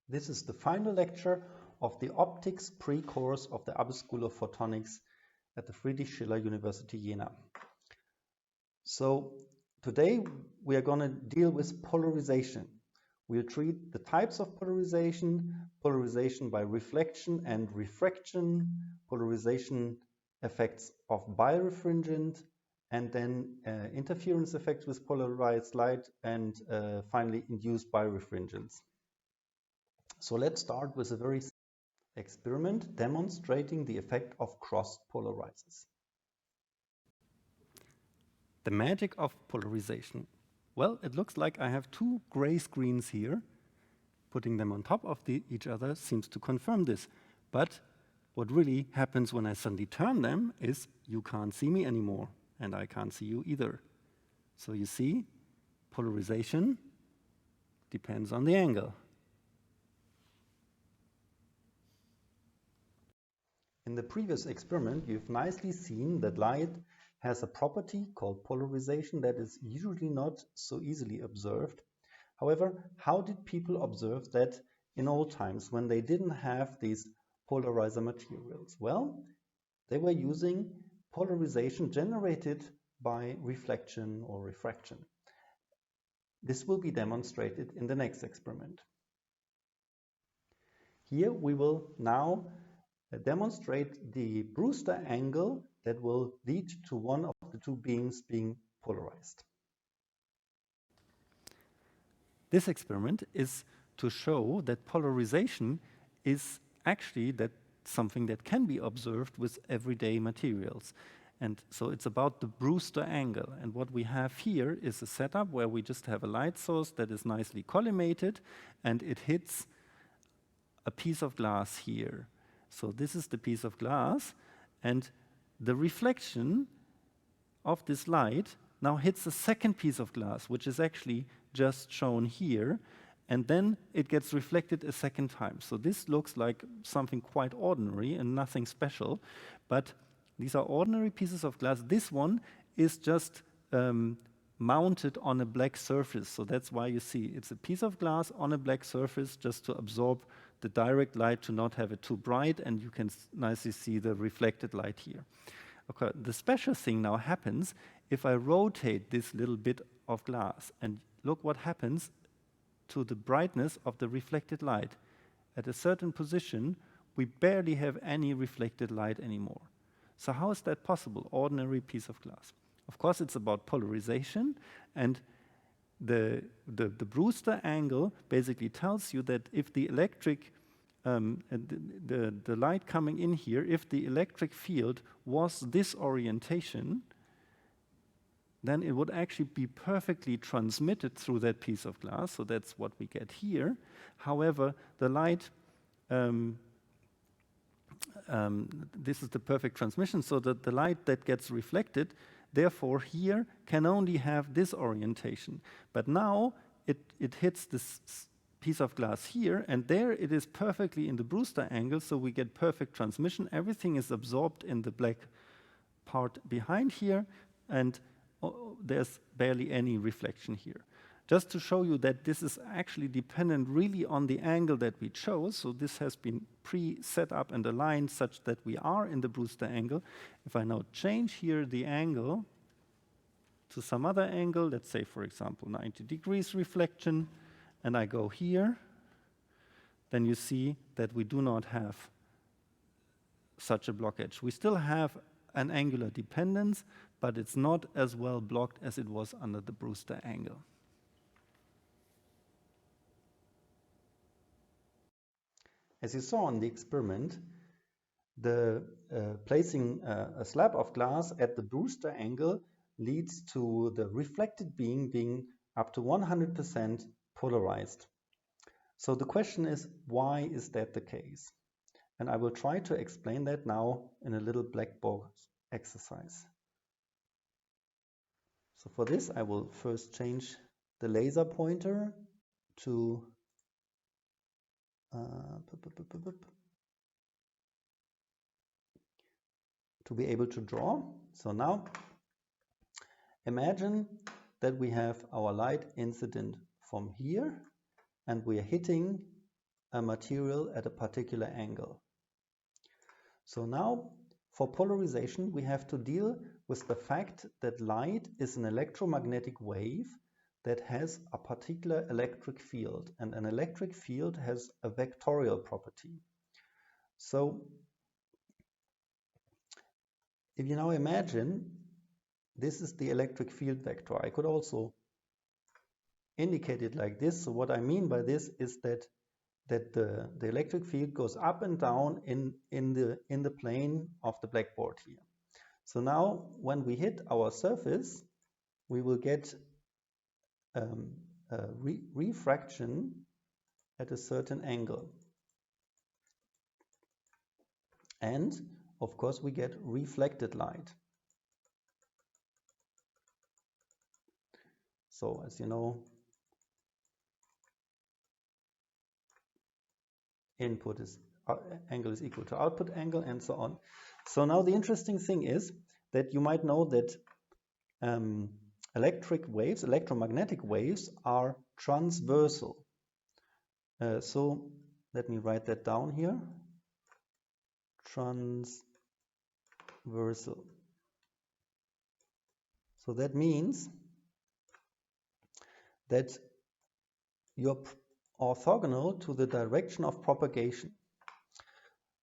This is the final lecture of the Optics pre-course of the Abbe School of Photonics at the Friedrich Schiller University Jena. So today we are going to deal with polarization. We'll treat the types of polarization, polarization by reflection and refraction, polarization effects of birefringent, and then interference effects with polarized light, and finally induced birefringence. So let's start with a very simple experiment demonstrating the effect of crossed polarizers. The magic of polarization. Well, it looks like I have two gray screens here. Putting them on top of each other seems to confirm this. But what really happens when I suddenly turn them is you can't see me anymore, and I can't see you either. So you see, polarization depends on the angle. In the previous experiment, you've nicely seen that light has a property called polarization that is usually not so easily observed. However, how did people observe that in old times when they didn't have these polarizer materials? Well, they were using polarization generated by reflection or refraction. This will be demonstrated in the next experiment. Here we will now demonstrate the Brewster angle that will lead to one of the two beams being polarized. This experiment is to show that polarization is actually something that can be observed with everyday materials. And so it's about the Brewster angle. And what we have here is a setup where we just have a light source that is nicely collimated, and it hits a piece of glass here. So this is the piece of glass, and the reflection of this light now hits a second piece of glass, which is actually just shown here, and then it gets reflected a second time. So this looks like something quite ordinary and nothing special, but these are ordinary pieces of glass. This one is just mounted on a black surface, so that's why you see it's a piece of glass on a black surface just to absorb the direct light, to not have it too bright, and you can nicely see the reflected light here. Okay, the special thing now happens if I rotate this little bit of glass, and look what happens to the brightness of the reflected light. At a certain position, we barely have any reflected light anymore. So how is that possible? Ordinary piece of glass. Of course, it's about polarization, and the Brewster angle basically tells you that if the electric, the light coming in here, if the electric field was this orientation, then it would actually be perfectly transmitted through that piece of glass. So that's what we get here. However, the light, this is the perfect transmission, so that the light that gets reflected, therefore here, can only have this orientation. But now it hits this piece of glass here, and there it is perfectly in the Brewster angle, so we get perfect transmission. Everything is absorbed in the black part behind here, and there's barely any reflection here. Just to show you that this is actually dependent really on the angle that we chose, so this has been pre-set up and aligned such that we are in the Brewster angle. If I now change here the angle to some other angle, let's say for example 90 degrees reflection, and I go here, then you see that we do not have such a blockage. We still have an angular dependence, but it's not as well blocked as it was under the Brewster angle. As you saw in the experiment, placing a slab of glass at the Brewster angle leads to the reflected beam being up to 100% polarized. So the question is, why is that the case? And I will try to explain that now in a little Blackboard exercise. So for this, I will first change the laser pointer to be able to draw. So now imagine that we have our light incident from here, and we are hitting a material at a particular angle. So now for polarization we have to deal with the fact that light is an electromagnetic wave that has a particular electric field, and an electric field has a vectorial property. So if you now imagine this is the electric field vector, I could also indicate it like this. So what I mean by this is that the electric field goes up and down in the plane of the blackboard here. So now when we hit our surface, we will get a refraction at a certain angle. And of course we get reflected light. So as you know, input is angle is equal to output angle, and so on. So now the interesting thing is that you might know that electric waves, electromagnetic waves, are transversal. So let me write that down here. Transversal. So that means that you're orthogonal to the direction of propagation.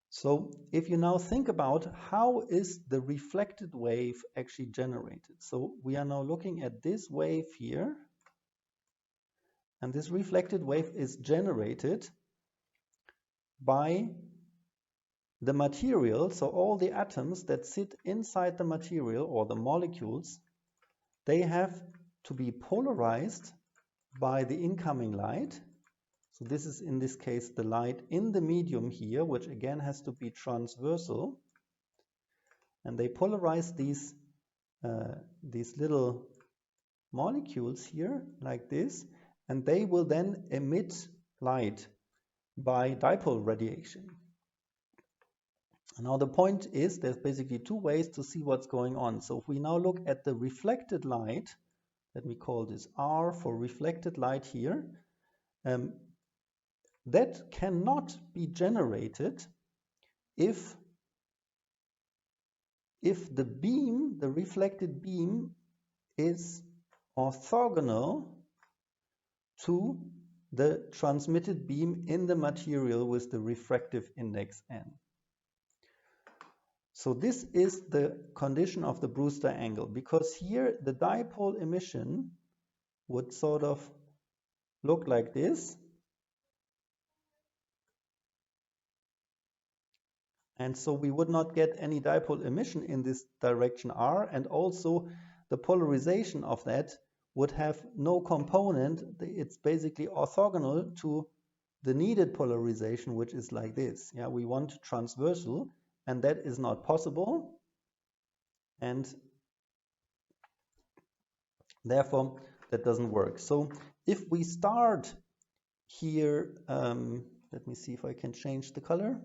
So if you now think about how is the reflected wave actually generated. So we are now looking at this wave here, and this reflected wave is generated by the material. So all the atoms that sit inside the material, or the molecules, they have to be polarized by the incoming light. So this is in this case the light in the medium here, which again has to be transversal, and they polarize these little molecules here like this, and they will then emit light by dipole radiation. Now the point is there's basically two ways to see what's going on. So if we now look at the reflected light, let me call this R for reflected light here, that cannot be generated if the beam, the reflected beam, is orthogonal to the transmitted beam in the material with the refractive index n. So this is the condition of the Brewster angle, because here the dipole emission would sort of look like this. And so we would not get any dipole emission in this direction R, and also the polarization of that would have no component. It's basically orthogonal to the needed polarization, which is like this. Yeah, we want transversal, and that is not possible. And therefore, that doesn't work. So if we start here, let me see if I can change the color.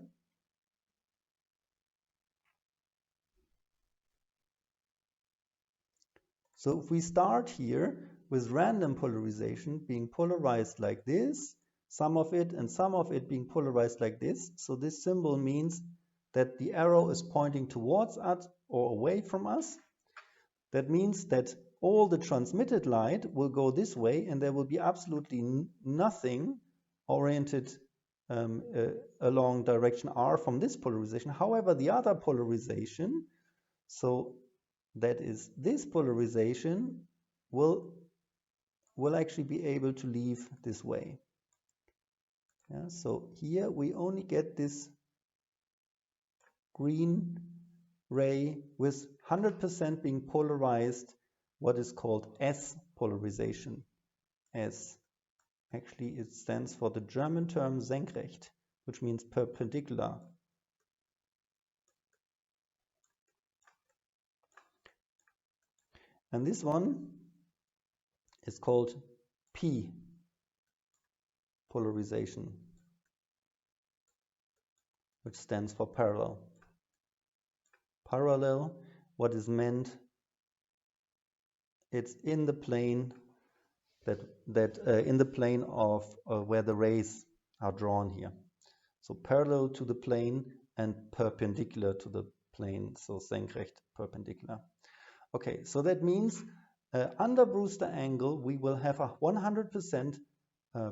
So if we start here with random polarization being polarized like this, some of it and some of it being polarized like this, so this symbol means that the arrow is pointing towards us or away from us. That means that all the transmitted light will go this way, and there will be absolutely nothing oriented along direction R from this polarization. However, the other polarization, so that is this polarization, will actually be able to leave this way. Yeah, so here we only get this green ray with 100% being polarized, what is called S polarization. S, actually it stands for the German term senkrecht, which means perpendicular. And this one is called P polarization, which stands for parallel. Parallel, what is meant, it's in the plane in the plane of where the rays are drawn here. So parallel to the plane and perpendicular to the plane, so senkrecht perpendicular. Okay, so that means under Brewster angle, we will have a 100%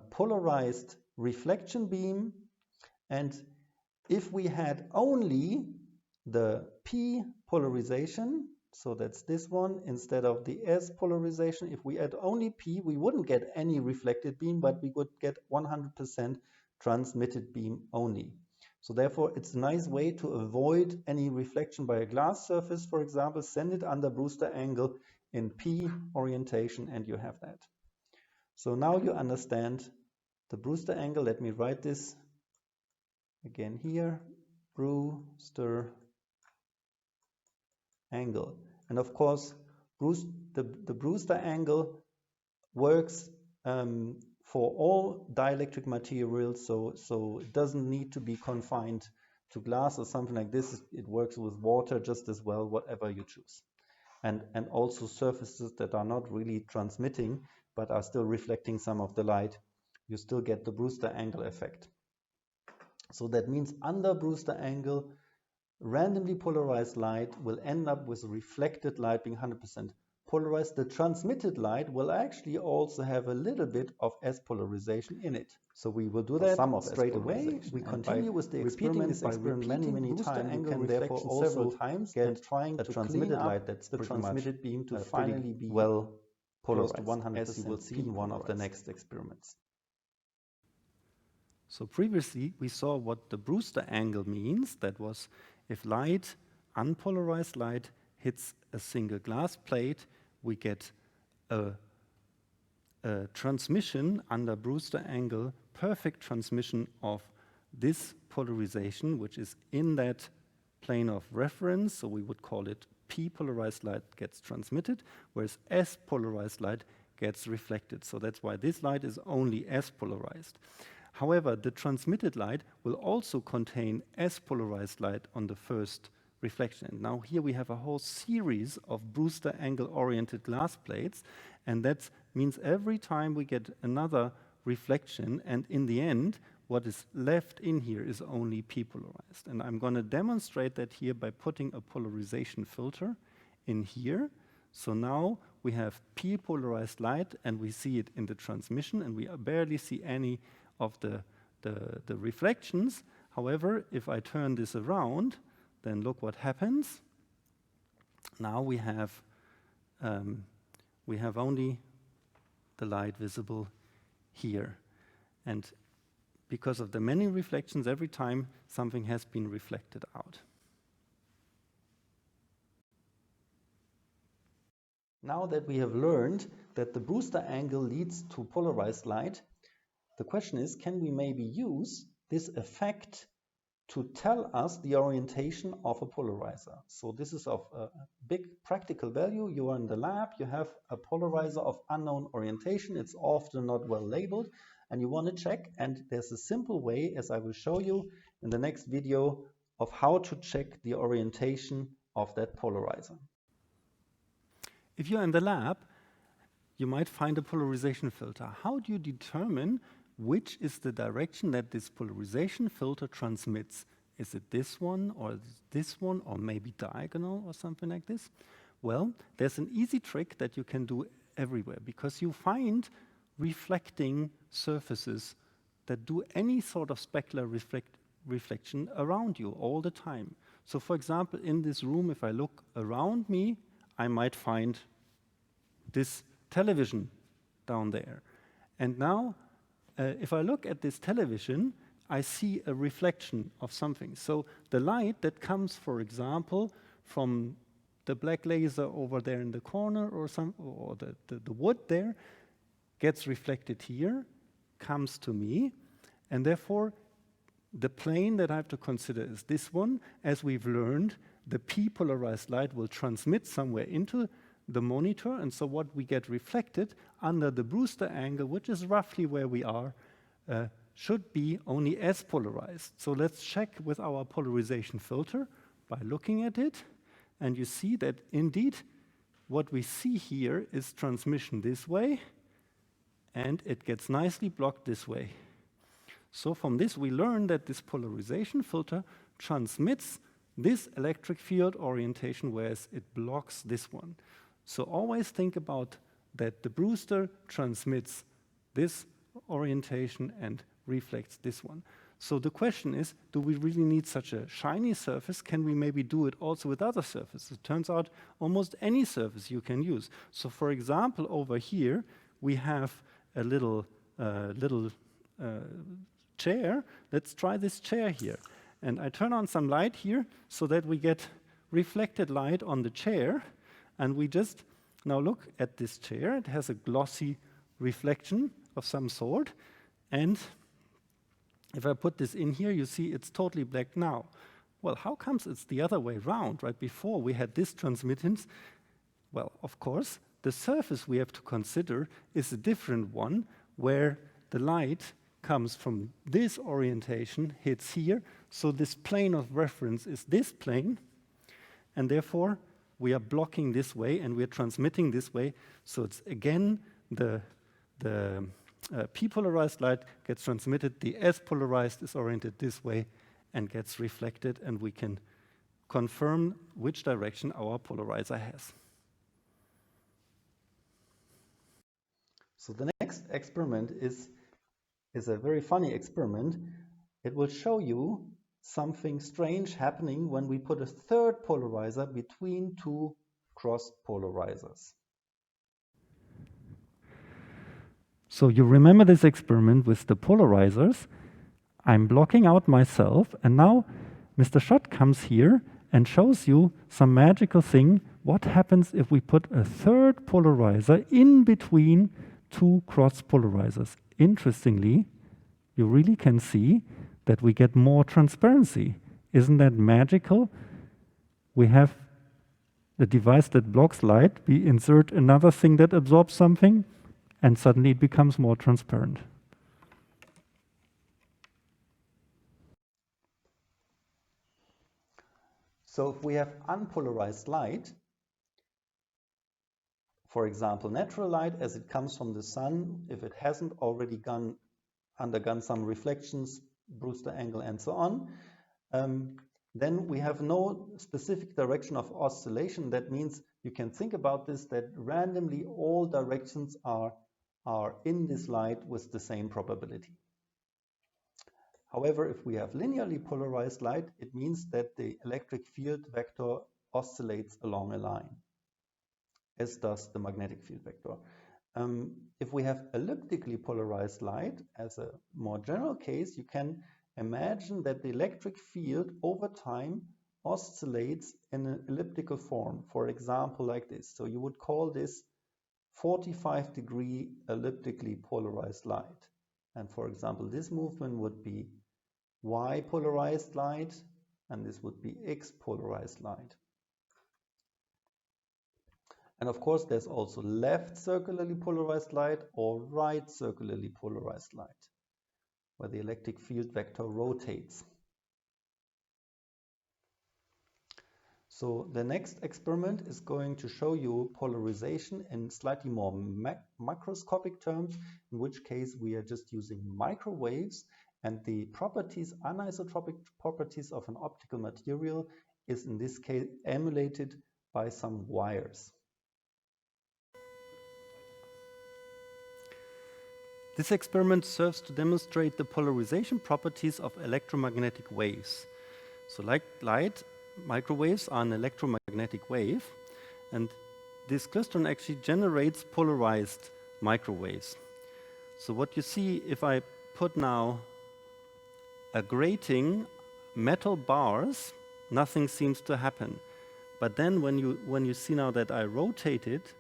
polarized reflection beam. And if we had only the P polarization, so that's this one, instead of the S polarization, if we had only P, we wouldn't get any reflected beam, but we would get 100% transmitted beam only. So therefore, it's a nice way to avoid any reflection by a glass surface, for example. Send it under Brewster angle in P orientation, and you have that. So now you understand the Brewster angle. Let me write this again here, Brewster angle. And of course, the Brewster angle works for all dielectric materials, so it doesn't need to be confined to glass or something like this. It works with water just as well, whatever you choose. And also surfaces that are not really transmitting, but are still reflecting some of the light, you still get the Brewster angle effect. So that means under Brewster angle, randomly polarized light will end up with reflected light being 100% polarized. The transmitted light will actually also have a little bit of S polarization in it. So we will do that straight away. We continue with the experiment by repeating many times. You can therefore also several times get trying a transmitted light that's the transmitted beam to finally be well polarized, 100%, as you will see in one of the next experiments. So previously we saw what the Brewster angle means. That was if light, unpolarized light, hits a single glass plate, we get a transmission under Brewster angle, perfect transmission of this polarization, which is in that plane of reference. So we would call it P polarized light gets transmitted, whereas S polarized light gets reflected. So that's why this light is only S polarized. However, the transmitted light will also contain S polarized light on the first reflection. Now here we have a whole series of Brewster angle oriented glass plates, and that means every time we get another reflection, and in the end what is left in here is only P polarized. And I'm going to demonstrate that here by putting a polarization filter in here. So now we have P polarized light, and we see it in the transmission, and we barely see any of the reflections. However, if I turn this around, then look what happens. Now we have only the light visible here. And because of the many reflections, every time something has been reflected out. Now that we have learned that the Brewster angle leads to polarized light, the question is, can we maybe use this effect to tell us the orientation of a polarizer? So this is of a big practical value. You are in the lab, you have a polarizer of unknown orientation. It's often not well labeled, and you want to check. And there's a simple way, as I will show you in the next video, of how to check the orientation of that polarizer. If you're in the lab, you might find a polarization filter. How do you determine which is the direction that this polarization filter transmits? Is it this one, or this one, or maybe diagonal or something like this? Well, there's an easy trick that you can do everywhere, because you find reflecting surfaces that do any sort of specular reflection around you all the time. So for example, in this room, if I look around me, I might find this television down there. And now, if I look at this television, I see a reflection of something. So the light that comes, for example, from the black laser over there in the corner, or the wood there, gets reflected here, comes to me, and therefore the plane that I have to consider is this one. As we've learned, the P polarized light will transmit somewhere into the monitor, and so what we get reflected under the Brewster angle, which is roughly where we are, should be only S polarized. So let's check with our polarization filter by looking at it, and you see that indeed what we see here is transmission this way, and it gets nicely blocked this way. So from this, we learn that this polarization filter transmits this electric field orientation, whereas it blocks this one. So always think about that the Brewster transmits this orientation and reflects this one. So the question is, do we really need such a shiny surface? Can we maybe do it also with other surfaces? It turns out almost any surface you can use. So for example, over here, we have a little chair. Let's try this chair here. And I turn on some light here so that we get reflected light on the chair. And we just now look at this chair. It has a glossy reflection of some sort. And if I put this in here, you see it's totally black now. Well, how comes it's the other way around? Right before we had this transmittance. Well, of course, the surface we have to consider is a different one where the light comes from this orientation, hits here. So this plane of reference is this plane. And therefore, we are blocking this way and we are transmitting this way. So it's again the p-polarized light gets transmitted, the s-polarized is oriented this way and gets reflected, and we can confirm which direction our polarizer has. So the next experiment is a very funny experiment. It will show you something strange happening when we put a third polarizer between two crossed polarizers. So you remember this experiment with the polarizers. I'm blocking out myself, and now Mr. Schott comes here and shows you some magical thing. What happens if we put a third polarizer in between two cross polarizers? Interestingly, you really can see that we get more transparency. Isn't that magical? We have the device that blocks light, we insert another thing that absorbs something, and suddenly it becomes more transparent. So if we have unpolarized light, for example, natural light as it comes from the sun, if it hasn't already undergone some reflections, Brewster angle and so on, then we have no specific direction of oscillation. That means you can think about this, that randomly all directions are in this light with the same probability. However, if we have linearly polarized light, it means that the electric field vector oscillates along a line, as does the magnetic field vector. If we have elliptically polarized light, as a more general case, you can imagine that the electric field over time oscillates in an elliptical form, for example, like this. So you would call this 45-degree elliptically polarized light. And for example, this movement would be Y polarized light, and this would be X polarized light. And of course, there's also left circularly polarized light or right circularly polarized light, where the electric field vector rotates. So the next experiment is going to show you polarization in slightly more macroscopic terms, in which case we are just using microwaves, and the properties, anisotropic properties of an optical material is in this case emulated by some wires. This experiment serves to demonstrate the polarization properties of electromagnetic waves. So like light, microwaves are an electromagnetic wave, and this clustron actually generates polarized microwaves. So what you see, if I put now a grating, metal bars, nothing seems to happen. But then when you see now that I rotate it,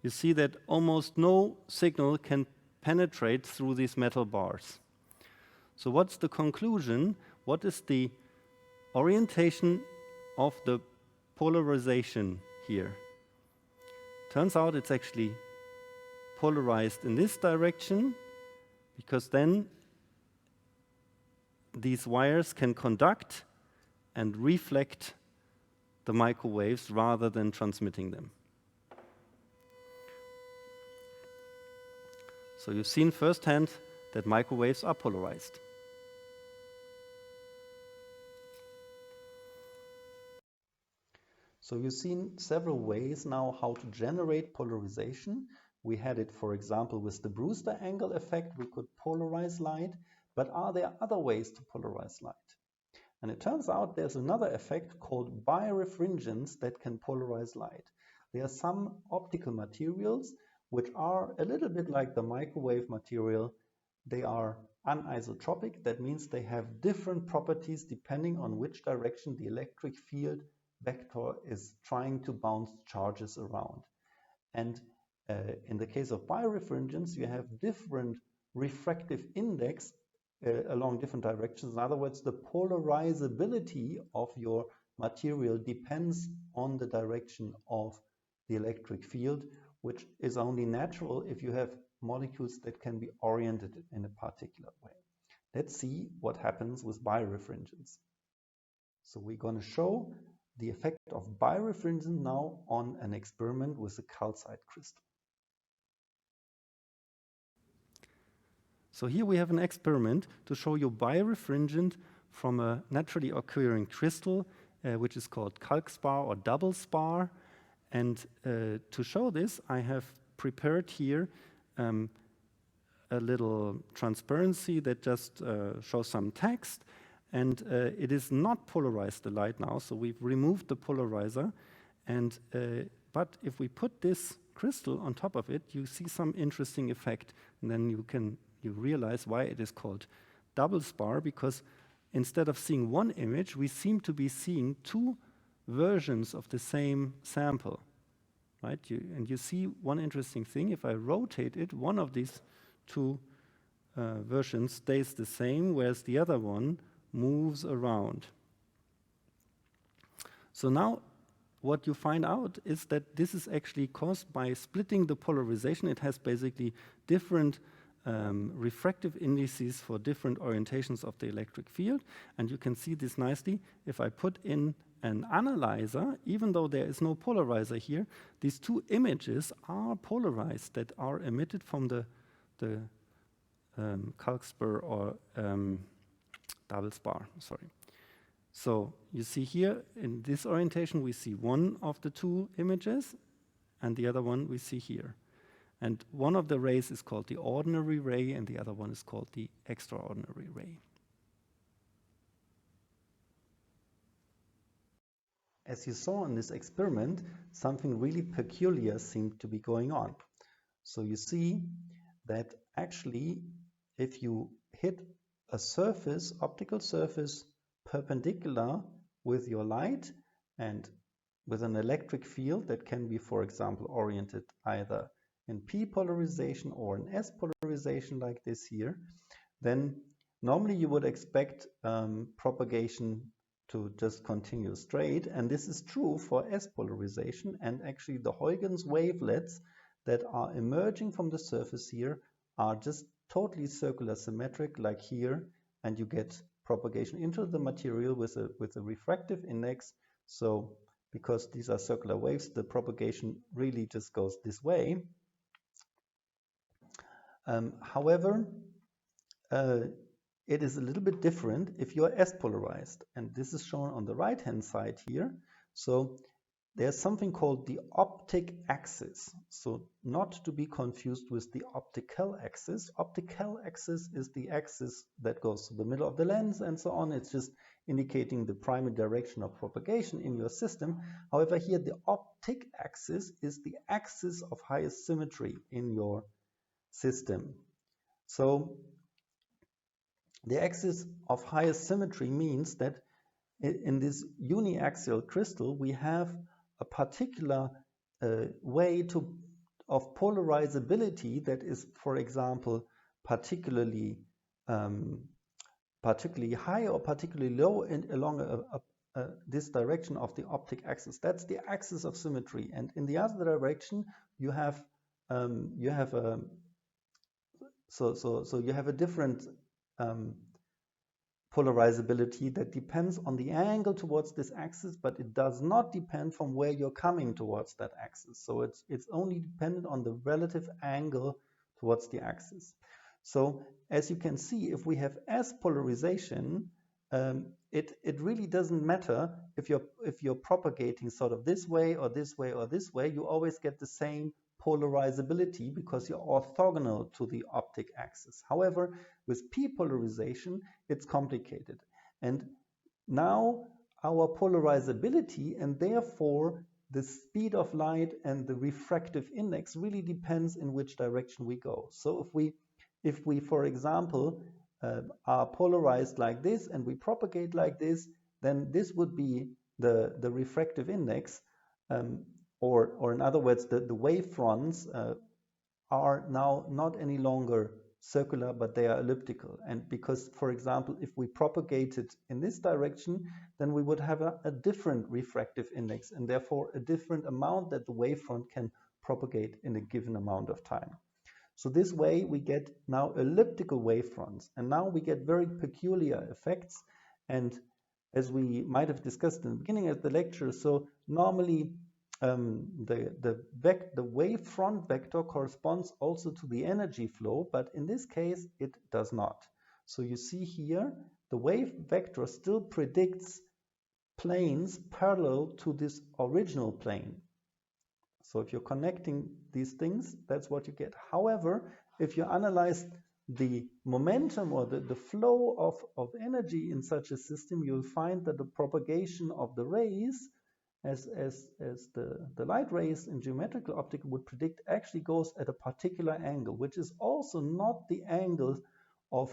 you see that almost no signal can penetrate through these metal bars. So what's the conclusion? What is the orientation of the polarization here? Turns out it's actually polarized in this direction, because then these wires can conduct and reflect the microwaves rather than transmitting them. So you've seen firsthand that microwaves are polarized. So you've seen several ways now how to generate polarization. We had it, for example, with the Brewster angle effect. We could polarize light, but are there other ways to polarize light? And it turns out there's another effect called birefringence that can polarize light. There are some optical materials which are a little bit like the microwave material. They are anisotropic. That means they have different properties depending on which direction the electric field vector is trying to bounce charges around. And in the case of birefringence, you have different refractive index along different directions. In other words, the polarizability of your material depends on the direction of the electric field, which is only natural if you have molecules that can be oriented in a particular way. Let's see what happens with birefringence. So we're going to show the effect of birefringence now on an experiment with a calcite crystal. So here we have an experiment to show you birefringent from a naturally occurring crystal, which is called calcspar or double spar. And to show this, I have prepared here a little transparency that just shows some text. And it is not polarized, the light now, so we've removed the polarizer. And but if we put this crystal on top of it, you see some interesting effect. And then you realize why it is called double spar, because instead of seeing one image, we seem to be seeing two versions of the same sample, right? And you see one interesting thing. If I rotate it, one of these two versions stays the same, whereas the other one moves around. So now what you find out is that this is actually caused by splitting the polarization. It has basically different refractive indices for different orientations of the electric field. And you can see this nicely. If I put in an analyzer, even though there is no polarizer here, these two images are polarized that are emitted from the calcspar or double spar, sorry. So you see here in this orientation, we see one of the two images and the other one we see here. And one of the rays is called the ordinary ray and the other one is called the extraordinary ray. As you saw in this experiment, something really peculiar seemed to be going on. So you see that actually if you hit a surface, optical surface, perpendicular with your light and with an electric field that can be, for example, oriented either in P polarization or in S polarization like this here, then normally you would expect propagation to just continue straight. And this is true for S polarization. And actually the Huygens wavelets that are emerging from the surface here are just totally circular symmetric like here, and you get propagation into the material with a refractive index. So because these are circular waves, the propagation really just goes this way. However, it is a little bit different if you are S polarized, and this is shown on the right hand side here. So there's something called the optic axis. So not to be confused with the optical axis. Optical axis is the axis that goes to the middle of the lens and so on. It's just indicating the primary direction of propagation in your system. However, here the optic axis is the axis of highest symmetry in your system. So the axis of highest symmetry means that in this uniaxial crystal we have a particular way of polarizability that is, for example, particularly high or particularly low along this direction of the optic axis. That's the axis of symmetry, and in the other direction you have a different polarizability that depends on the angle towards this axis, but it does not depend from where you're coming towards that axis. So it's only dependent on the relative angle towards the axis. So as you can see, if we have S polarization, it really doesn't matter if you're propagating sort of this way or this way or this way. You always get the same polarizability because you're orthogonal to the optic axis. However, with P polarization, it's complicated. And now our polarizability and therefore the speed of light and the refractive index really depends in which direction we go. So if we for example, are polarized like this and we propagate like this, then this would be the refractive index, or in other words, the wave fronts are now not any longer circular, but they are elliptical. And because, for example, if we propagated in this direction, then we would have a different refractive index and therefore a different amount that the wavefront can propagate in a given amount of time. So this way we get now elliptical wavefronts, and now we get very peculiar effects. And as we might have discussed in the beginning of the lecture, so normally the wavefront vector corresponds also to the energy flow, but in this case it does not. So you see here the wave vector still predicts planes parallel to this original plane. So if you're connecting these things, that's what you get. However, if you analyze the momentum or the flow of energy in such a system, you'll find that the propagation of the rays as the light rays in geometrical optics would predict actually goes at a particular angle, which is also not the angle of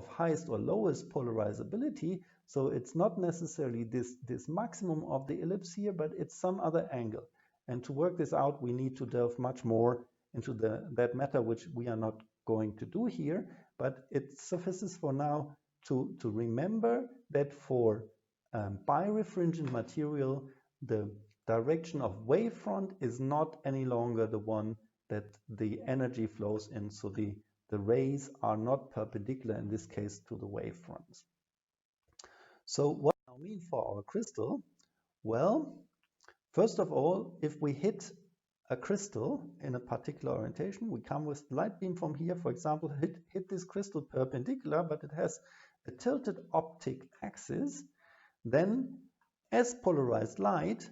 highest or lowest polarizability. So it's not necessarily this maximum of the ellipse here, but it's some other angle. And to work this out, we need to delve much more into that matter, which we are not going to do here. But it suffices for now to remember that for birefringent material, the direction of wavefront is not any longer the one that the energy flows in. So the rays are not perpendicular in this case to the wavefronts. So what does that mean for our crystal? Well, first of all, if we hit a crystal in a particular orientation, we come with light beam from here, for example, hit this crystal perpendicular, but it has a tilted optic axis, then S-polarized light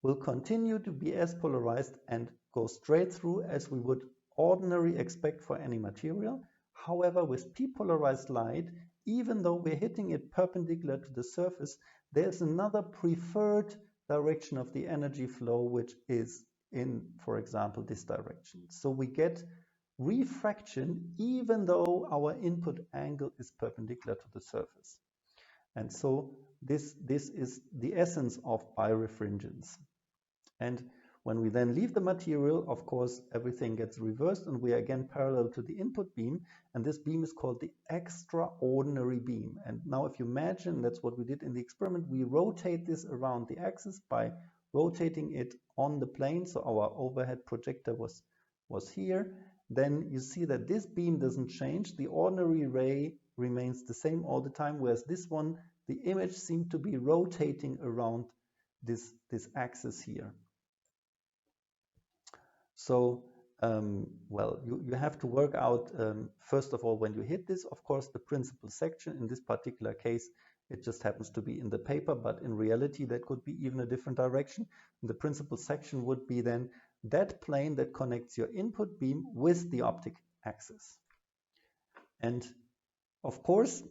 will continue to be S-polarized and go straight through as we would ordinarily expect for any material. However, with P-polarized light, even though we're hitting it perpendicular to the surface, there's another preferred direction of the energy flow, which is in, for example, this direction. So we get refraction even though our input angle is perpendicular to the surface. And so this is the essence of birefringence. And when we then leave the material, of course, everything gets reversed and we are again parallel to the input beam. And this beam is called the extraordinary beam. And now if you imagine, that's what we did in the experiment, we rotate this around the axis by rotating it on the plane. So our overhead projector was here. Then you see that this beam doesn't change. The ordinary ray remains the same all the time, whereas this one, the image seemed to be rotating around this axis here. So, well, you have to work out, first of all, when you hit this, of course, the principal section. In this particular case, it just happens to be in the paper, but in reality, that could be even a different direction. And the principal section would be then that plane that connects your input beam with the optic axis. And of course,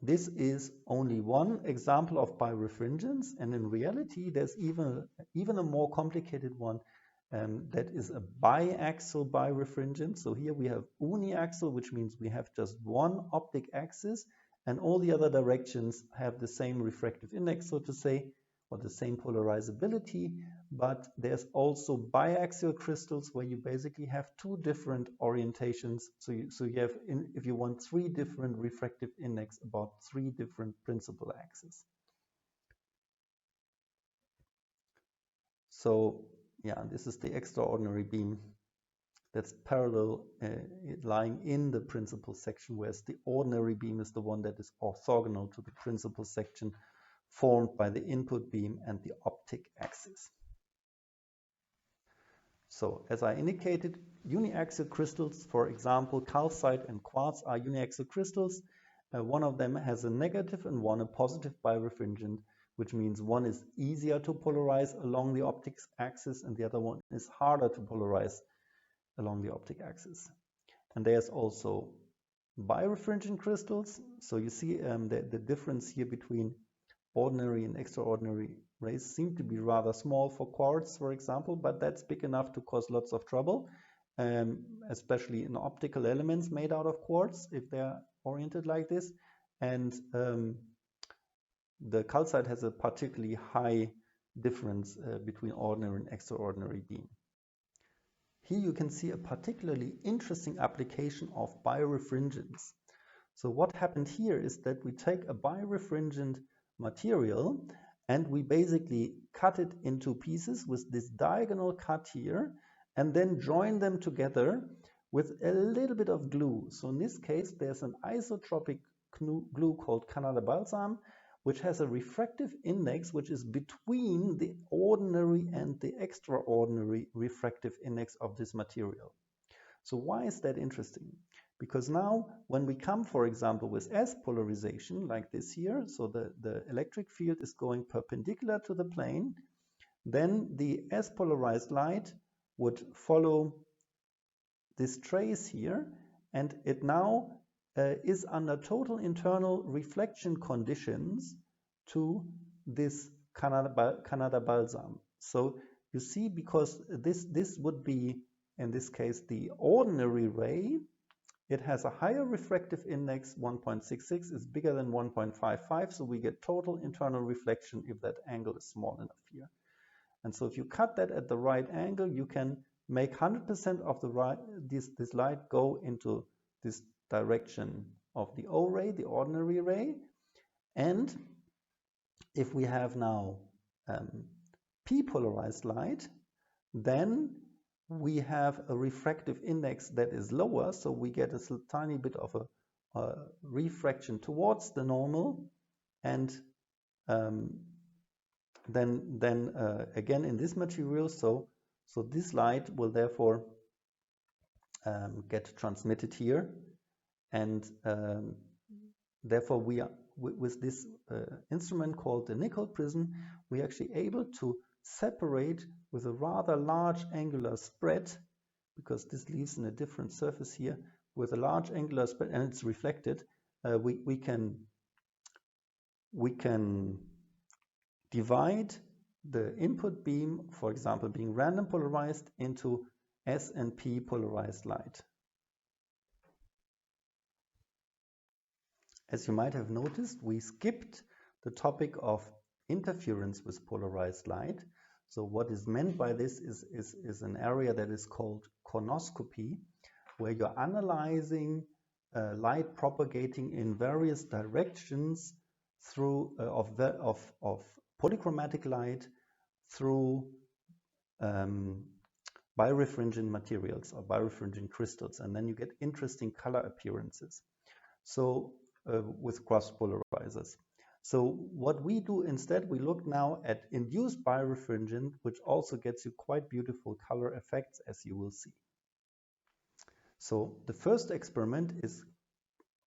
this is only one example of birefringence, and in reality, there's even a more complicated one that is a biaxial birefringence. So here we have uniaxial, which means we have just one optic axis, and all the other directions have the same refractive index, so to say, or the same polarizability. But there's also biaxial crystals where you basically have two different orientations. So you have, if you want, three different refractive index about three different principal axes. So yeah, this is the extraordinary beam that's parallel, lying in the principal section, whereas the ordinary beam is the one that is orthogonal to the principal section formed by the input beam and the optic axis. So, as I indicated, uniaxial crystals, for example, calcite and quartz, are uniaxial crystals. One of them has a negative and one a positive birefringent, which means one is easier to polarize along the optic axis and the other one is harder to polarize along the optic axis. And there's also birefringent crystals. So you see the difference here between ordinary and extraordinary rays seem to be rather small for quartz, for example, but that's big enough to cause lots of trouble, especially in optical elements made out of quartz, if they're oriented like this. And the calcite has a particularly high difference between ordinary and extraordinary beam. Here you can see a particularly interesting application of birefringence. So what happened here is that we take a birefringent material and we basically cut it into pieces with this diagonal cut here and then join them together with a little bit of glue. So in this case there's an isotropic glue called Canada balsam, which has a refractive index which is between the ordinary and the extraordinary refractive index of this material. So why is that interesting? Because now when we come, for example, with S polarization like this here, so the electric field is going perpendicular to the plane, then the S polarized light would follow this trace here, and it now is under total internal reflection conditions to this Canada balsam. So you see, because this would be, in this case, the ordinary ray, it has a higher refractive index, 1.66 is bigger than 1.55, so we get total internal reflection if that angle is small enough here. And so if you cut that at the right angle, you can make 100% of the this light go into this direction of the O ray, the ordinary ray. And if we have now P polarized light, then we have a refractive index that is lower, so we get a tiny bit of a refraction towards the normal, and then again in this material, so this light will therefore get transmitted here, and therefore we are with this instrument called the nickel prism, we are actually able to separate with a rather large angular spread, because this leaves in a different surface here, with a large angular spread and it's reflected, we can divide the input beam, for example, being random polarized, into S and P polarized light. As you might have noticed, we skipped the topic of interference with polarized light. So what is meant by this is an area that is called cornoscopy, where you're analyzing light propagating in various directions through of polychromatic light through birefringent materials or birefringent crystals, and then you get interesting color appearances. So with cross polarizers. So what we do instead, we look now at induced birefringent, which also gets you quite beautiful color effects, as you will see. So the first experiment is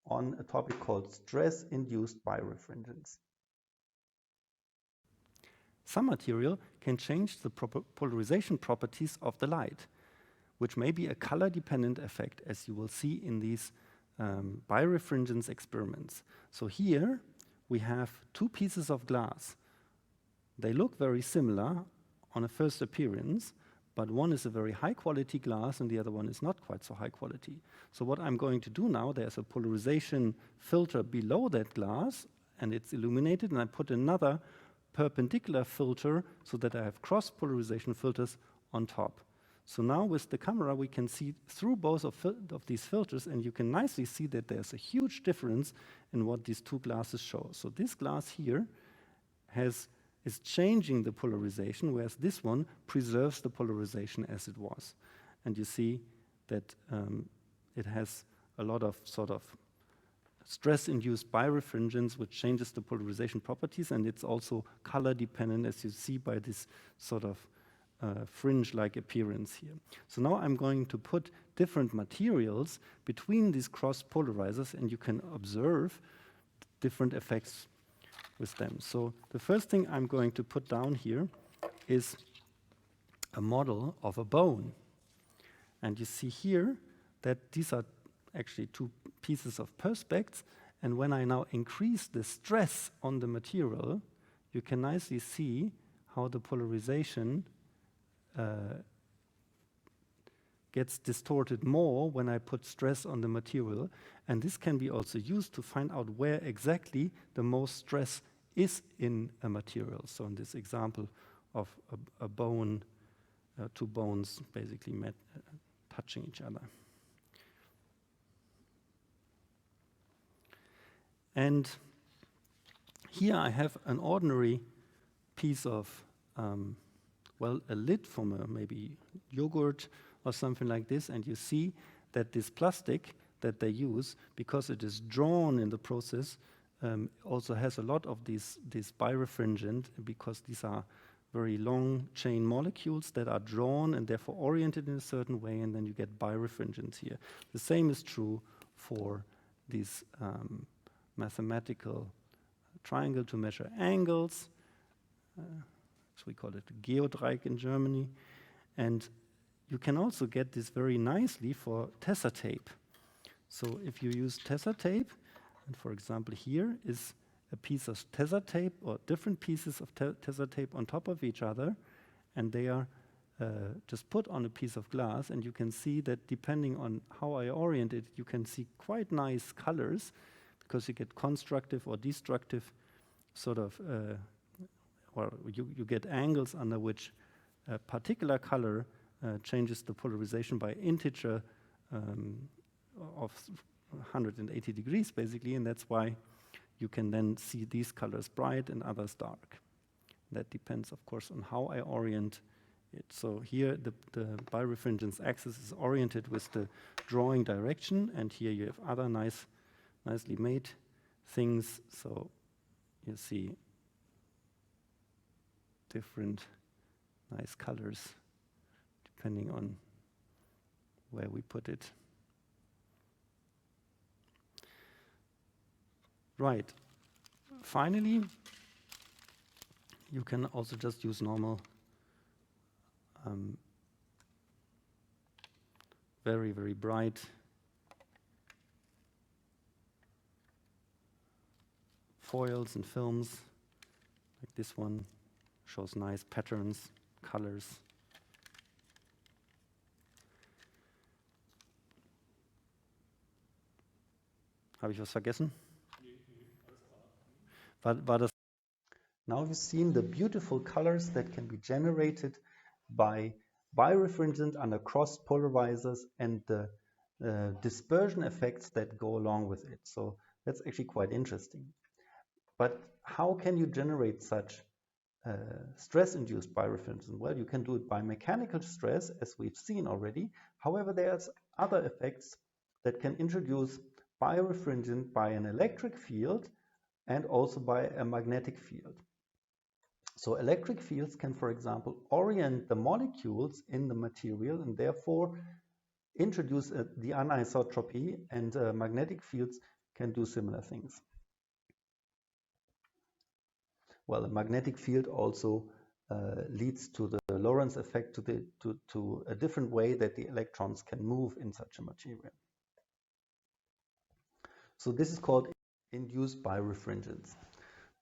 on a topic called stress-induced birefringence. Some material can change the polarization properties of the light, which may be a color-dependent effect, as you will see in these birefringence experiments. So here we have two pieces of glass. They look very similar on a first appearance, but one is a very high quality glass and the other one is not quite so high quality. So what I'm going to do now, there's a polarization filter below that glass and it's illuminated, and I put another perpendicular filter so that I have cross polarization filters on top. So now with the camera we can see through both of these filters, and you can nicely see that there's a huge difference in what these two glasses show. So this glass here is changing the polarization, whereas this one preserves the polarization as it was. And you see that it has a lot of sort of stress-induced birefringence, which changes the polarization properties, and it's also color dependent, as you see by this sort of fringe-like appearance here. So now I'm going to put different materials between these cross polarizers, and you can observe different effects with them. So the first thing I'm going to put down here is a model of a bone. And you see here that these are actually two pieces of perspex, and when I now increase the stress on the material, you can nicely see how the polarization gets distorted more when I put stress on the material, and this can be also used to find out where exactly the most stress is in a material. So in this example of a bone, two bones basically touching each other. And here I have an ordinary piece of, well, a lid from a maybe yogurt or something like this, and you see that this plastic that they use, because it is drawn in the process, also has a lot of these birefringent, because these are very long chain molecules that are drawn and therefore oriented in a certain way, and then you get birefringence here. The same is true for these mathematical triangle to measure angles, as we call it Geodreieck in Germany. And you can also get this very nicely for tessar tape. So if you use tessar tape, and for example here is a piece of tessar tape or different pieces of tessar tape on top of each other, and they are just put on a piece of glass, and you can see that depending on how I orient it, you can see quite nice colors, because you get constructive or destructive sort of, well, you get angles under which a particular color changes the polarization by integer of 180 degrees, basically, and that's why you can then see these colors bright and others dark. That depends, of course, on how I orient it. So here the birefringence axis is oriented with the drawing direction, and here you have other nicely made things. So you see different nice colors depending on where we put it. Right. Finally, you can also just use normal very, very bright foils and films, like this one, shows nice patterns, colors. Habe ich was vergessen? War das? Now you've seen the beautiful colors that can be generated by birefringent under cross polarizers and the dispersion effects that go along with it. So that's actually quite interesting. But how can you generate such stress-induced birefringence? Well, you can do it by mechanical stress, as we've seen already. However, there's other effects that can introduce birefringence by an electric field and also by a magnetic field. So electric fields can, for example, orient the molecules in the material and therefore introduce the anisotropy, and magnetic fields can do similar things. Well, a magnetic field also leads to the Lorentz effect, to a different way that the electrons can move in such a material. So this is called induced birefringence.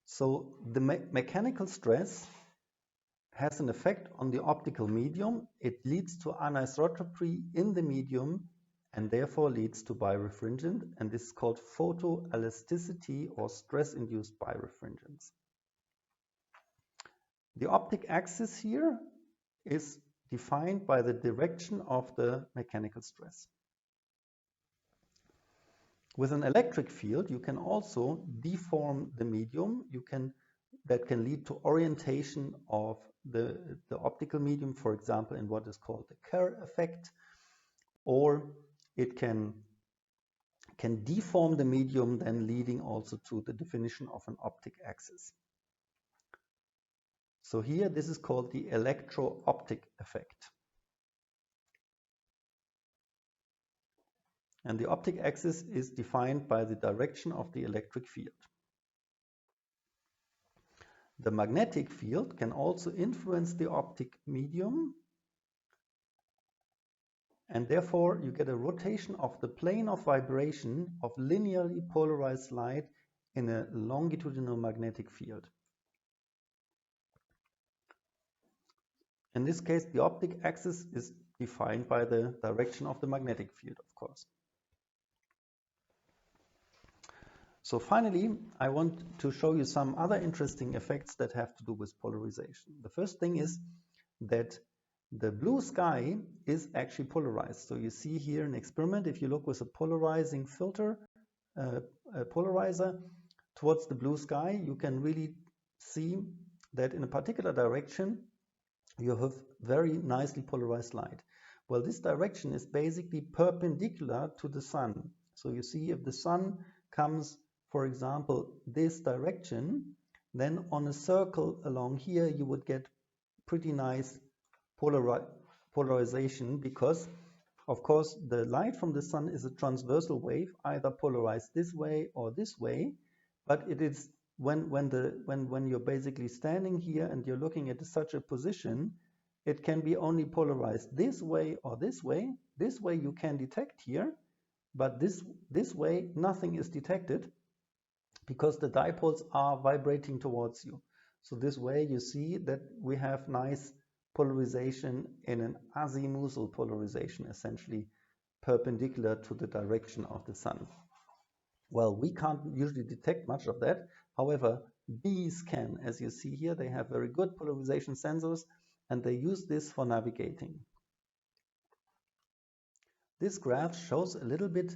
So the mechanical stress has an effect on the optical medium. It leads to anisotropy in the medium and therefore leads to birefringence, and this is called photoelasticity or stress-induced birefringence. The optic axis here is defined by the direction of the mechanical stress. With an electric field, you can also deform the medium. That can lead to orientation of the optical medium, for example, in what is called the Kerr effect, or it can deform the medium, then leading also to the definition of an optic axis. So here, this is called the electro-optic effect. And the optic axis is defined by the direction of the electric field. The magnetic field can also influence the optic medium, and therefore you get a rotation of the plane of vibration of linearly polarized light in a longitudinal magnetic field. In this case, the optic axis is defined by the direction of the magnetic field, of course. So finally, I want to show you some other interesting effects that have to do with polarization. The first thing is that the blue sky is actually polarized. So you see here an experiment. If you look with a polarizing filter, a polarizer towards the blue sky, you can really see that in a particular direction you have very nicely polarized light. Well, this direction is basically perpendicular to the sun. So you see, if the sun comes, for example, this direction, then on a circle along here you would get pretty nice polarization, because of course the light from the sun is a transversal wave, either polarized this way or this way, but it is when you're basically standing here and you're looking at such a position, it can be only polarized this way or this way. This way you can detect here, but this way nothing is detected because the dipoles are vibrating towards you. So this way you see that we have nice polarization in an azimuthal polarization, essentially perpendicular to the direction of the sun. Well, we can't usually detect much of that. However, bees can. As you see here, they have very good polarization sensors, and they use this for navigating. This graph shows a little bit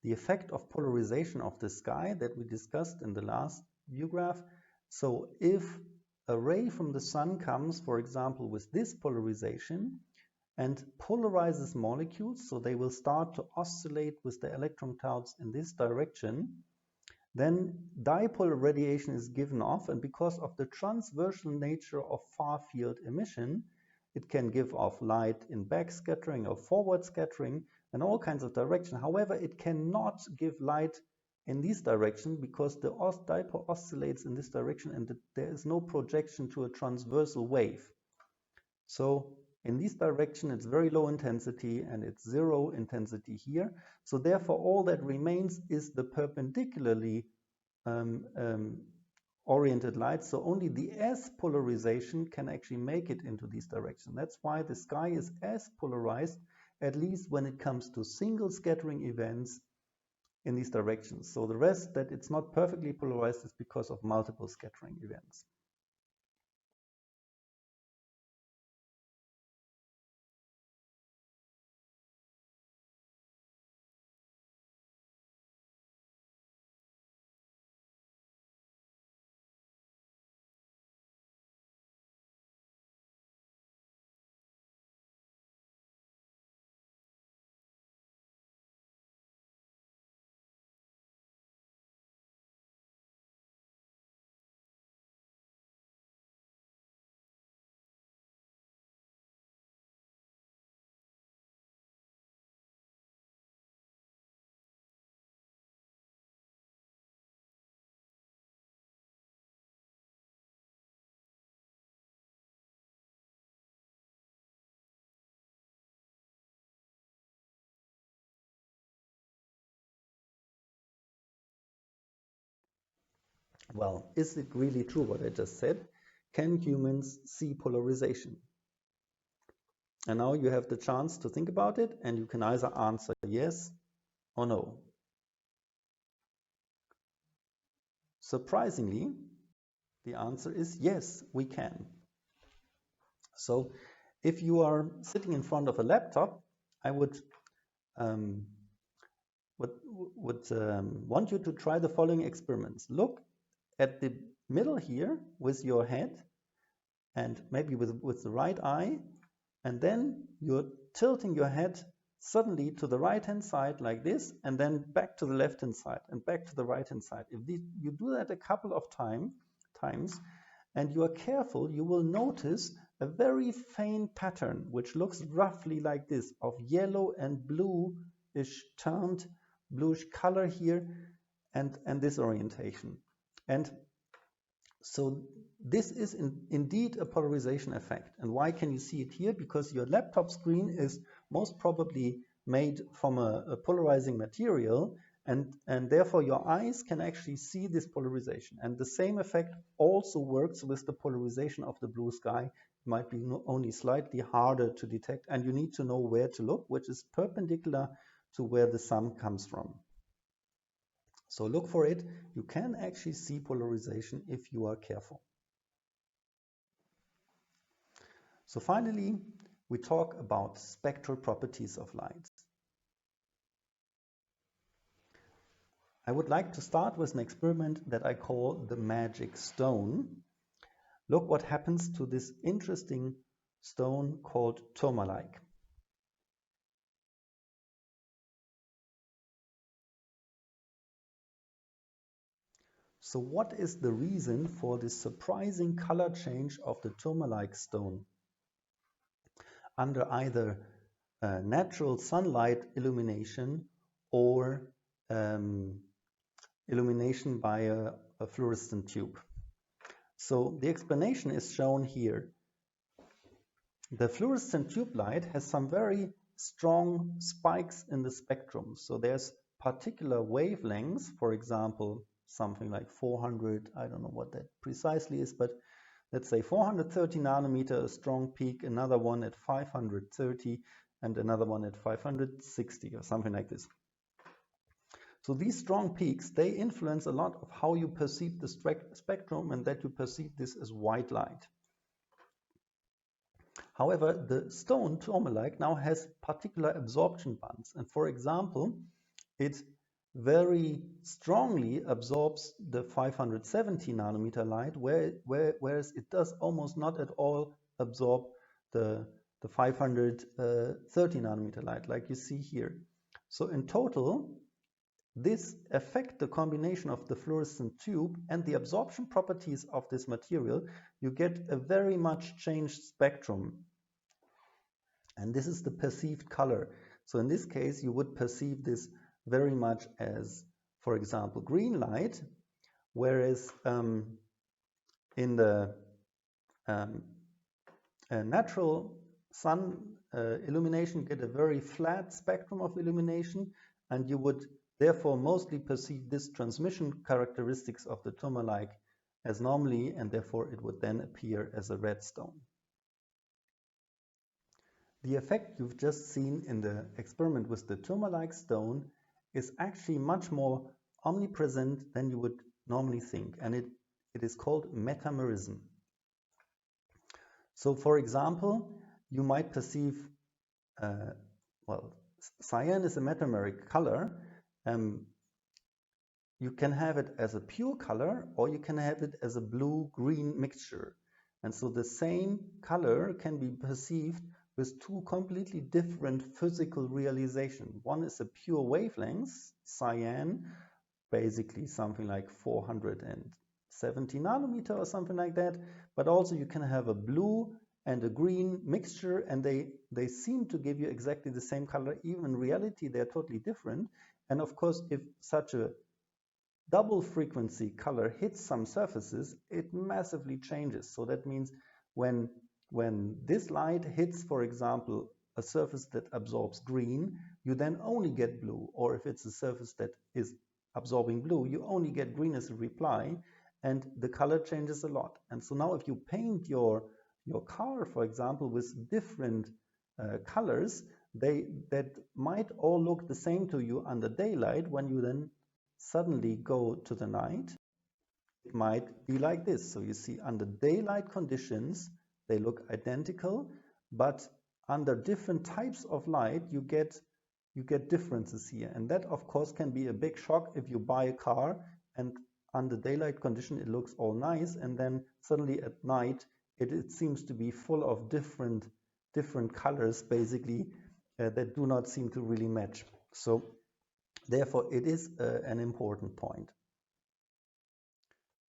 the effect of polarization of the sky that we discussed in the last view graph. So if a ray from the sun comes, for example, with this polarization and polarizes molecules, so they will start to oscillate with the electron clouds in this direction, then dipole radiation is given off, and because of the transversal nature of far-field emission, it can give off light in backscattering or forward scattering and all kinds of direction. However, it cannot give light in this direction because the dipole oscillates in this direction and there is no projection to a transversal wave. So in this direction, it's very low intensity and it's zero intensity here. So therefore, all that remains is the perpendicularly oriented light. So only the S polarization can actually make it into this direction. That's why the sky is S polarized, at least when it comes to single scattering events in these directions. So the rest that it's not perfectly polarized is because of multiple scattering events. Well, is it really true what I just said? Can humans see polarization? And now you have the chance to think about it, and you can either answer yes or no. Surprisingly, the answer is yes, we can. So if you are sitting in front of a laptop, I would want you to try the following experiments. Look at the middle here with your head and maybe with the right eye, and then you're tilting your head suddenly to the right-hand side like this, and then back to the left-hand side and back to the right-hand side. If you do that a couple of times, and you are careful, you will notice a very faint pattern, which looks roughly like this, of yellow and bluish turned, bluish color here, and this orientation. And so this is indeed a polarization effect. And why can you see it here? Because your laptop screen is most probably made from a polarizing material, and therefore your eyes can actually see this polarization. And the same effect also works with the polarization of the blue sky. It might be only slightly harder to detect, and you need to know where to look, which is perpendicular to where the sun comes from. So look for it. You can actually see polarization if you are careful. So finally, we talk about spectral properties of light. I would like to start with an experiment that I call the magic stone. Look what happens to this interesting stone called tourmaline. So what is the reason for this surprising color change of the tourmaline stone? Under either natural sunlight illumination or illumination by a fluorescent tube. So the explanation is shown here. The fluorescent tube light has some very strong spikes in the spectrum. So there's particular wavelengths, for example, something like 400, I don't know what that precisely is, but let's say 430 nanometer, a strong peak, another one at 530, and another one at 560 or something like this. So these strong peaks, they influence a lot of how you perceive the spectrum, and that you perceive this as white light. However, the stone tourmaline now has particular absorption bands, and for example, it very strongly absorbs the 570 nanometer light, whereas it does almost not at all absorb the 530 nanometer light, like you see here. So in total, this affects the combination of the fluorescent tube and the absorption properties of this material. You get a very much changed spectrum. And this is the perceived color. So in this case, you would perceive this very much as, for example, green light, whereas in the natural sun illumination, you get a very flat spectrum of illumination, and you would therefore mostly perceive this transmission characteristics of the tourmaline as normally, and therefore it would then appear as a red stone. The effect you've just seen in the experiment with the tourmaline stone is actually much more omnipresent than you would normally think, and it is called metamerism. So for example, you might perceive, cyan is a metameric color. You can have it as a pure color, or you can have it as a blue-green mixture. And so the same color can be perceived with two completely different physical realizations. One is a pure wavelength, cyan, basically something like 470 nanometer or something like that. But also you can have a blue and a green mixture, and they seem to give you exactly the same color. Even in reality, they're totally different. And of course, if such a double frequency color hits some surfaces, it massively changes. So that means when this light hits, for example, a surface that absorbs green, you then only get blue. Or if it's a surface that is absorbing blue, you only get green as a reply, and the color changes a lot. And so now if you paint your car, for example, with different colors, that might all look the same to you under daylight. When you then suddenly go to the night, it might be like this. So you see, under daylight conditions, they look identical, but under different types of light, you get differences here. And that, of course, can be a big shock if you buy a car and under daylight condition, it looks all nice, and then suddenly at night, it seems to be full of different colors, basically, that do not seem to really match. So therefore, it is an important point.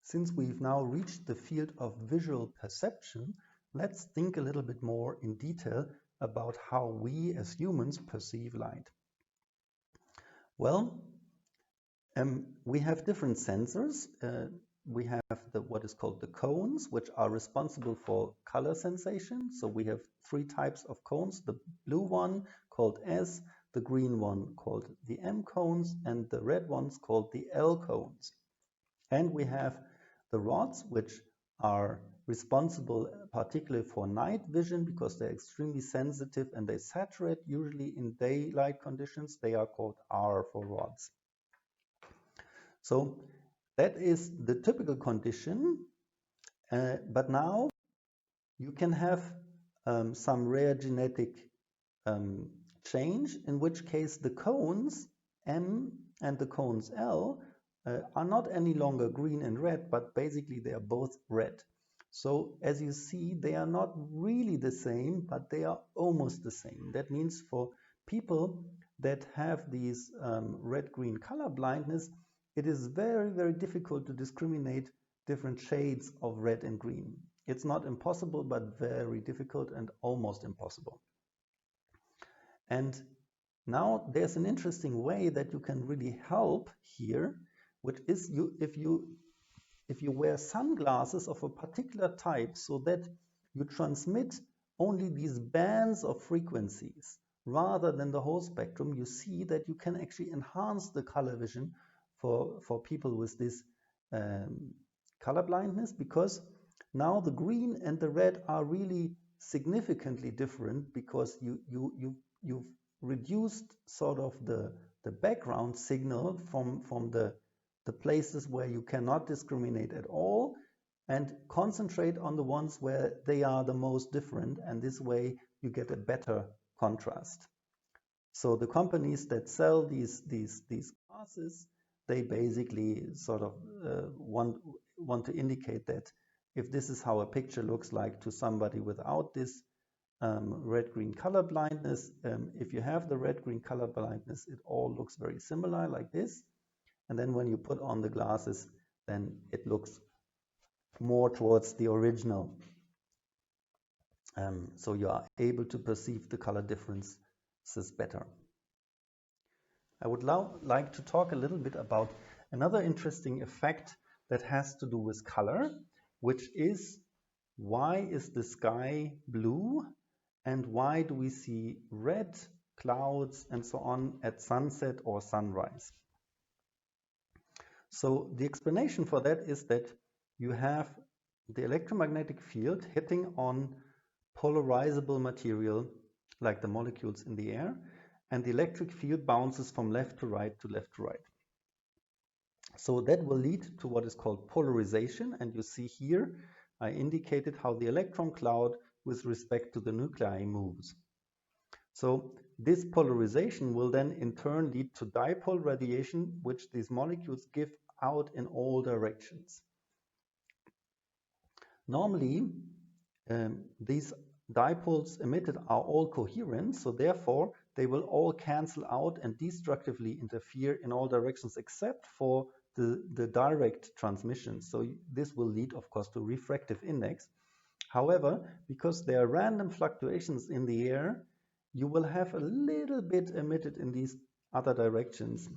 Since we've now reached the field of visual perception, let's think a little bit more in detail about how we as humans perceive light. Well, we have different sensors. We have what is called the cones, which are responsible for color sensation. So we have three types of cones: the blue one called S, the green one called the M cones, and the red ones called the L cones. And we have the rods, which are responsible particularly for night vision because they're extremely sensitive and they saturate usually in daylight conditions. They are called R for rods. So that is the typical condition, but now you can have some rare genetic change, in which case the cones M and the cones L are not any longer green and red, but basically they are both red. So as you see, they are not really the same, but they are almost the same. That means for people that have these red-green color blindness, it is very, very difficult to discriminate different shades of red and green. It's not impossible, but very difficult and almost impossible. And now there's an interesting way that you can really help here, which is if you wear sunglasses of a particular type so that you transmit only these bands of frequencies rather than the whole spectrum, you see that you can actually enhance the color vision for people with this color blindness, because now the green and the red are really significantly different because you've reduced sort of the background signal from the places where you cannot discriminate at all, and concentrate on the ones where they are the most different, and this way you get a better contrast. So the companies that sell these glasses, they basically sort of want to indicate that if this is how a picture looks like to somebody without this red-green color blindness, if you have the red-green color blindness, it all looks very similar like this. And then when you put on the glasses, then it looks more towards the original. So you are able to perceive the color differences better. I would now like to talk a little bit about another interesting effect that has to do with color, which is why is the sky blue and why do we see red clouds and so on at sunset or sunrise? So the explanation for that is that you have the electromagnetic field hitting on polarizable material like the molecules in the air, and the electric field bounces from left to right to left to right. So that will lead to what is called polarization, and you see here I indicated how the electron cloud with respect to the nuclei moves. So this polarization will then in turn lead to dipole radiation, which these molecules give out in all directions. Normally, these dipoles emitted are all coherent, so therefore they will all cancel out and destructively interfere in all directions except for the direct transmission. So this will lead, of course, to refractive index. However, because there are random fluctuations in the air, you will have a little bit emitted in these other directions.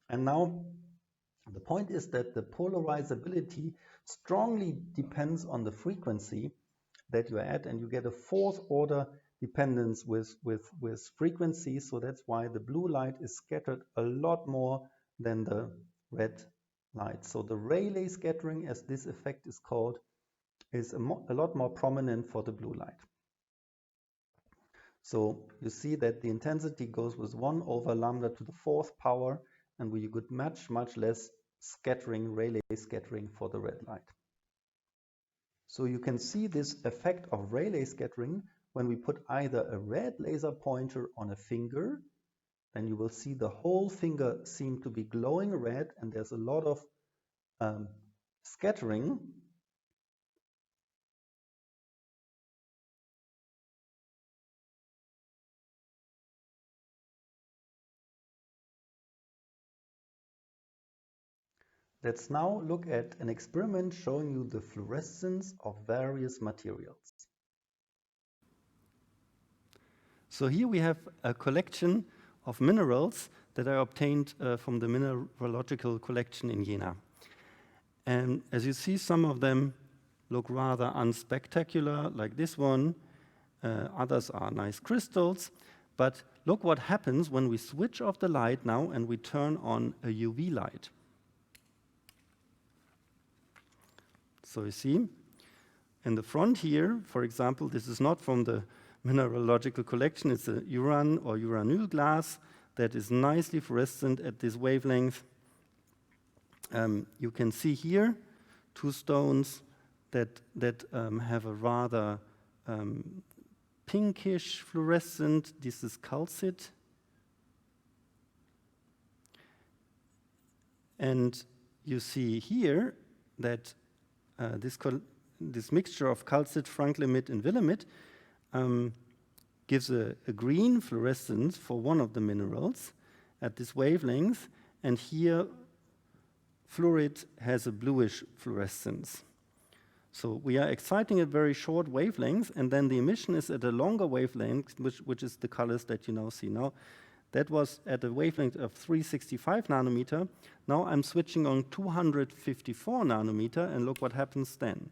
And now the point is that the polarizability strongly depends on the frequency that you are at, and you get a fourth order dependence with frequency. So that's why the blue light is scattered a lot more than the red light. So the Rayleigh scattering, as this effect is called, is a lot more prominent for the blue light. So you see that the intensity goes with 1 over lambda to the 4th power, and we get much less scattering, Rayleigh scattering for the red light. So you can see this effect of Rayleigh scattering when we put either a red laser pointer on a finger, then you will see the whole finger seem to be glowing red, and there's a lot of scattering. Let's now look at an experiment showing you the fluorescence of various materials. So here we have a collection of minerals that are obtained from the mineralogical collection in Jena. And as you see, some of them look rather unspectacular, like this one. Others are nice crystals. But look what happens when we switch off the light now and we turn on a UV light. So you see, in the front here, for example, this is not from the mineralogical collection, it's a uran or uranyl glass that is nicely fluorescent at this wavelength. You can see here two stones that have a rather pinkish fluorescent. This is calcite. And you see here that this mixture of calcite, franklimid, and willemite gives a green fluorescence for one of the minerals at this wavelength, and here fluorite has a bluish fluorescence. So we are exciting at very short wavelengths, and then the emission is at a longer wavelength, which is the colors that you now see. Now, that was at a wavelength of 365 nanometer. Now I'm switching on 254 nanometer, and look what happens then.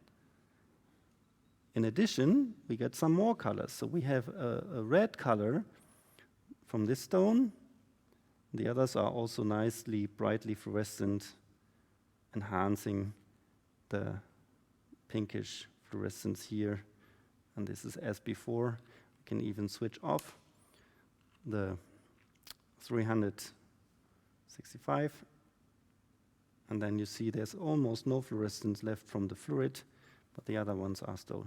In addition, we get some more colors. So we have a red color from this stone. The others are also nicely, brightly fluorescent, enhancing the pinkish fluorescence here. And this is as before. We can even switch off the 365, and then you see there's almost no fluorescence left from the fluorite, but the other ones are still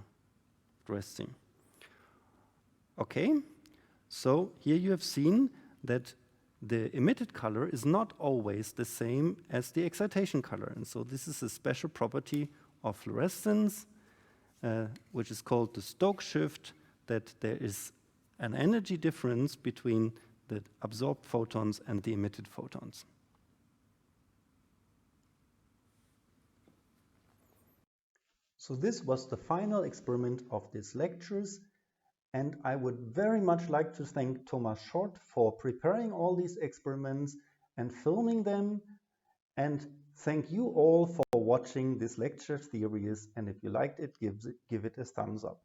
fluorescing. Okay, so here you have seen that the emitted color is not always the same as the excitation color, and so this is a special property of fluorescence, which is called the Stokes shift, that there is an energy difference between the absorbed photons and the emitted photons. So this was the final experiment of these lectures, and I would very much like to thank Thomas Schott for preparing all these experiments and filming them, and thank you all for watching this lecture series, and if you liked it, give it a thumbs up.